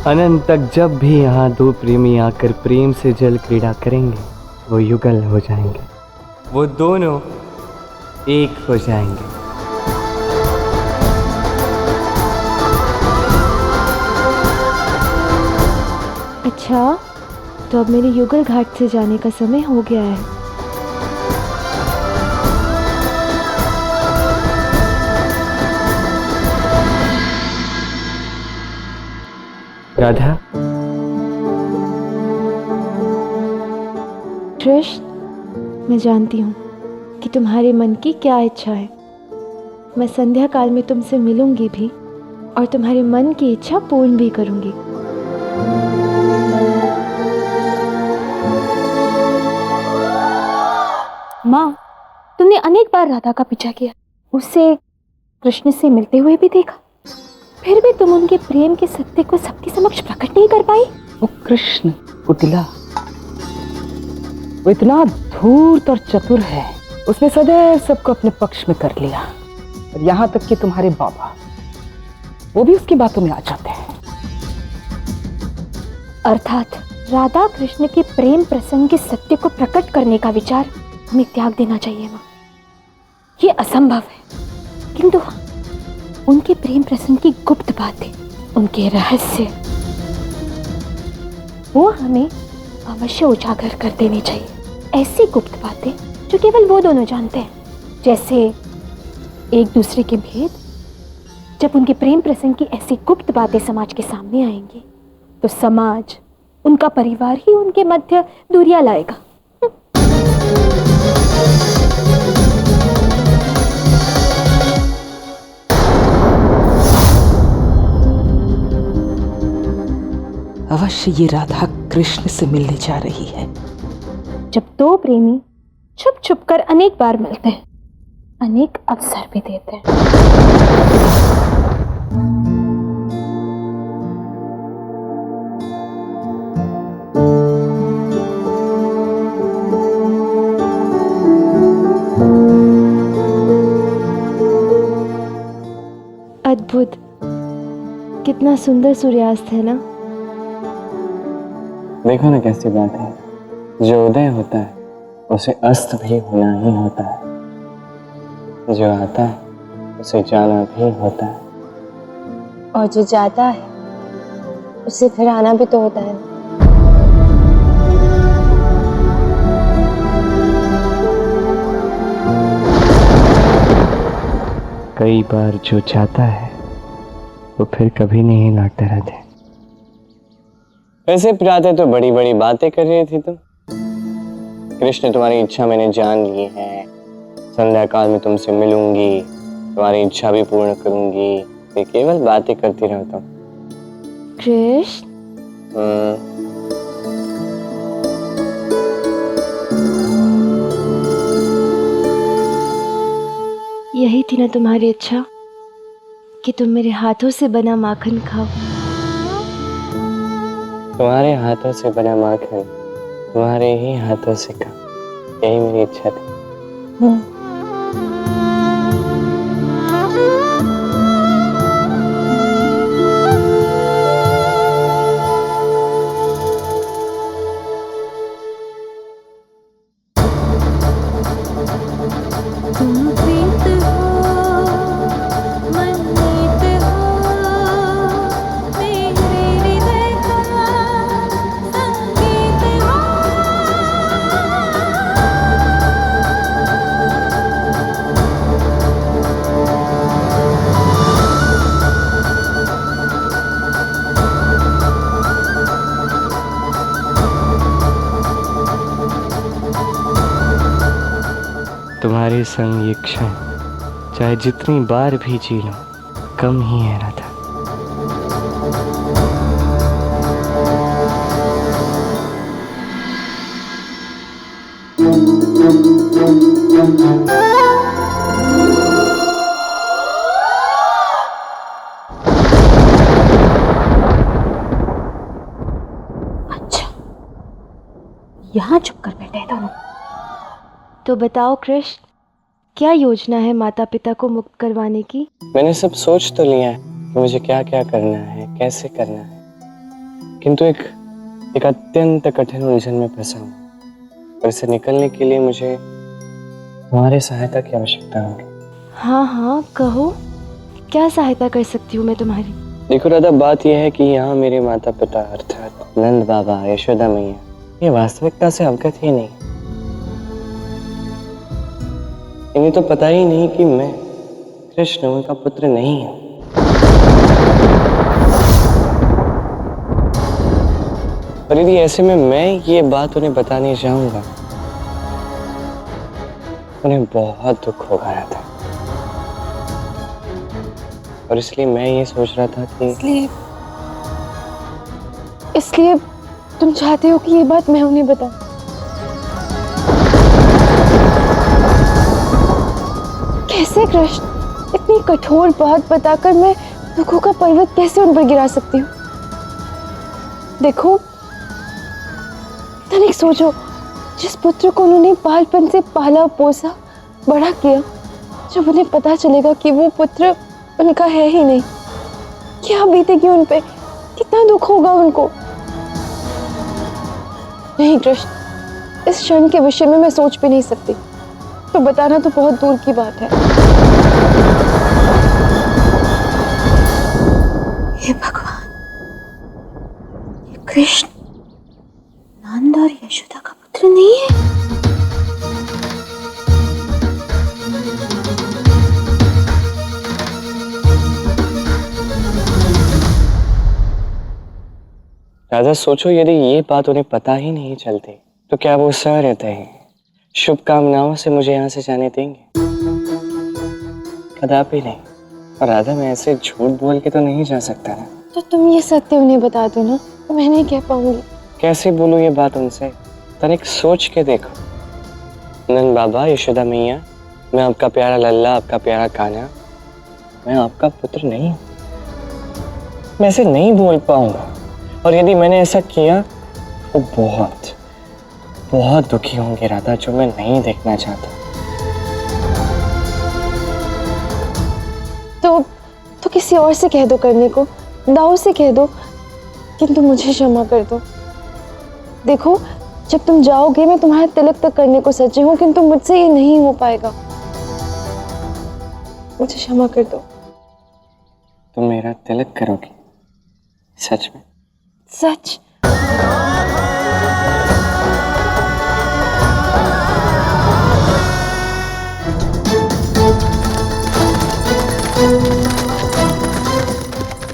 अनंत तक जब भी यहाँ दो प्रेमी आकर प्रेम से जल क्रीड़ा करेंगे, वो युगल हो जाएंगे, वो दोनों एक हो जाएंगे। अच्छा, तो अब मेरे युगल घाट से जाने का समय हो गया है। राधा, कृष्ण, मैं जानती हूँ कि तुम्हारे मन की क्या इच्छा है। मैं संध्या काल में तुमसे मिलूंगी भी और तुम्हारे मन की इच्छा पूर्ण भी करूंगी। माँ, तुमने अनेक बार राधा का पीछा किया, उसे कृष्ण से मिलते हुए भी देखा, फिर भी तुम उनके प्रेम के सत्य को सबके समक्ष प्रकट नहीं कर पाई। वो कृष्ण कुटिला, वो इतना धूर्त और चतुर है, उसने सदैव सबको अपने पक्ष में कर लिया। और यहाँ तक कि तुम्हारे बाबा, वो भी उसकी बातों में आ जाते हैं। अर्थात राधा कृष्ण के प्रेम प्रसंग के सत्य को प्रकट करने का विचार हमें त्याग देना चाहिए माँ। ये असंभव है, किंतु उनके प्रेम प्रसंग की गुप्त बातें, उनके रहस्य, वो हमें अवश्य उजागर कर देनी चाहिए। ऐसी गुप्त बातें जो केवल वो दोनों जानते हैं, जैसे एक दूसरे के भेद। जब उनके प्रेम प्रसंग की ऐसी गुप्त बातें समाज के सामने आएंगी, तो समाज, उनका परिवार ही उनके मध्य दूरियां लाएगा। अवश्य ये राधा कृष्ण से मिलने जा रही है। जब दो प्रेमी छुप छुप कर अनेक बार मिलते हैं, अनेक अवसर भी देते हैं। अद्भुत, कितना सुंदर सूर्यास्त है ना। देखो ना कैसी बात है, जो उदय होता है उसे अस्त भी होना ही होता है, जो आता है उसे जाना भी होता है, और जो जाता है उसे फिर आना भी तो होता है। कई बार जो जाता है वो फिर कभी नहीं लौटता रहता। वैसे प्याते तो बड़ी बड़ी बातें कर रही थी तुम। कृष्ण, तुम्हारी इच्छा मैंने जान ली है, संध्या काल में तुमसे मिलूंगी, तुम्हारी इच्छा भी पूर्ण करूंगी। ये केवल बातें करती रहो तुम। कृष्ण, यही थी ना तुम्हारी इच्छा कि तुम मेरे हाथों से बना माखन खाओ। तुम्हारे हाथों से बना माखन तुम्हारे ही हाथों से खाओ, यही मेरी इच्छा थी। तुम्हारे संग ये क्षण चाहे जितनी बार भी जी लो, कम ही है राधा। अच्छा, यहाँ चुप कर बैठे हैं दोनों। तो बताओ कृष्ण, क्या योजना है माता पिता को मुक्त करवाने की? मैंने सब सोच तो लिया है कि मुझे क्या क्या करना है, कैसे करना है। किंतु एक अत्यंत कठिन उलझन में फंसा हूँ और इससे निकलने के लिए मुझे तुम्हारी सहायता की आवश्यकता होगी। हाँ हाँ कहो, क्या सहायता कर सकती हूँ मैं तुम्हारी? देखो राधा, बात यह है कि यहाँ मेरे माता पिता अर्थात नंद बाबा, यशोदा मैया, ये वास्तविकता से अवगत ही नहीं। इन्हें तो पता ही नहीं कि मैं कृष्ण उनका पुत्र नहीं हूँ। और यदि ऐसे में मैं ये बात उन्हें बताने जाऊंगा, उन्हें बहुत दुख होगा राधा। और इसलिए मैं ये सोच रहा था कि इसलिए तुम चाहते हो कि ये बात मैं उन्हें बताऊं? कैसे कृष्ण, इतनी कठोर बात बताकर मैं दुखों का पर्वत कैसे उन पर गिरा सकती हूँ? देखो तनिक सोचो, जिस पुत्र को उन्होंने बालपन से पाला पोसा बड़ा किया, जब उन्हें पता चलेगा कि वो पुत्र उनका है ही नहीं, क्या बीतेगी उन पे, कितना दुख होगा उनको। नहीं कृष्ण, इस क्षण के विषय में मैं सोच भी नहीं सकती, तो बताना तो बहुत दूर की बात है। हे भगवान, ये कृष्ण नंद और यशोदा का पुत्र नहीं है? राधा, सोचो यदि ये बात उन्हें पता ही नहीं चलती तो क्या वो सहृदय हैं, शुभकामनाओं से मुझे यहाँ से जाने देंगे? कदापि नहीं। और राधा, मैं ऐसे झूठ बोल के तो नहीं जा सकता ना। तो तुम ये सत्य उन्हें बता दो ना, तो मैं नहीं कह पाऊंगी। कैसे बोलूं ये बात उनसे? तनिक सोच के देखो। नंद बाबा, यशोदा मैया, मैं आपका प्यारा लल्ला, आपका प्यारा कान्हा, मैं आपका पुत्र नहीं हूं। मैं ऐसे नहीं बोल पाऊंगा। और यदि मैंने ऐसा किया तो बहुत बहुत दुखी होंगे राधा, जो मैं नहीं देखना चाहता। तो किसी और से कह दो करने को, दाऊ से कह दो, किंतु मुझे क्षमा कर दो। देखो, जब तुम जाओगे मैं तुम्हारा तिलक तक करने को सच्ची हूँ, किंतु मुझसे ये नहीं हो पाएगा। मुझे क्षमा कर दो। तुम मेरा तिलक करोगी? सच में? सच।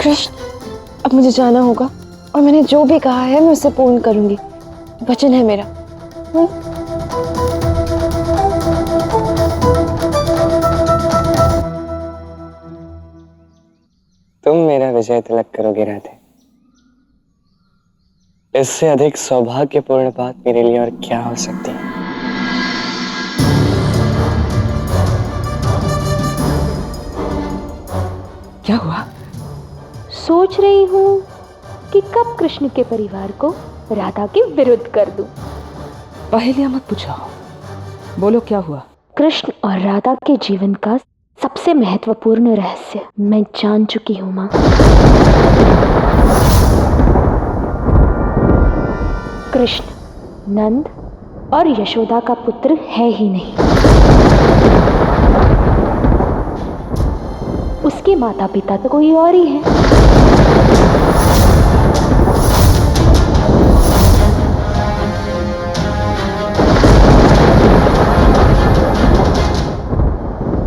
कृष्ण, अब मुझे जाना होगा और मैंने जो भी कहा है मैं उसे पूर्ण करूंगी, वचन है मेरा। तुम मेरा विजय तिलक करोगे राधे। इससे अधिक सौभाग्यपूर्ण बात मेरे लिए और क्या हो सकती है? क्या हुआ? सोच रही हूँ कि कब कृष्ण के परिवार को राधा के विरुद्ध कर दूं। पहेलियां मत पूछो, बोलो क्या हुआ? कृष्ण और राधा के जीवन का सबसे महत्वपूर्ण रहस्य मैं जान चुकी हूँ माँ। कृष्ण नंद और यशोदा का पुत्र है ही नहीं। उसके माता पिता तो कोई और ही है।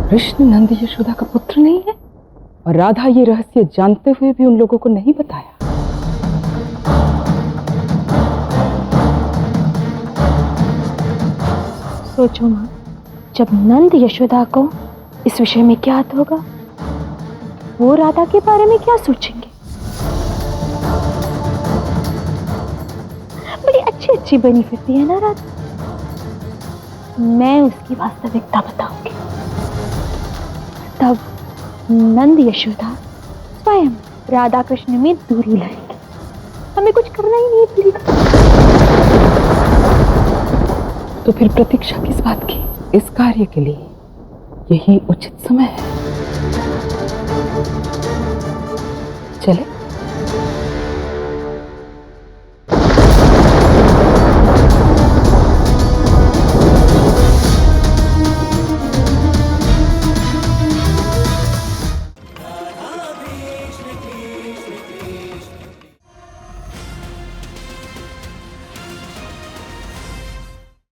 कृष्ण नंद यशोदा का पुत्र नहीं है और राधा ये रहस्य जानते हुए भी उन लोगों को नहीं बताया। सोचो माँ, जब नंद यशोदा को इस विषय में ज्ञात होगा, वो राधा के बारे में क्या सोचेंगे? बड़ी अच्छी अच्छी बनी फिरती है ना राधा। मैं उसकी वास्तविकता बताऊंगी, तब नंद यशोदा स्वयं राधा कृष्ण में दूरी लाएंगे। हमें कुछ करना ही नहीं पड़ेगा। तो फिर प्रतीक्षा किस बात की? इस कार्य के लिए यही उचित समय है। चले।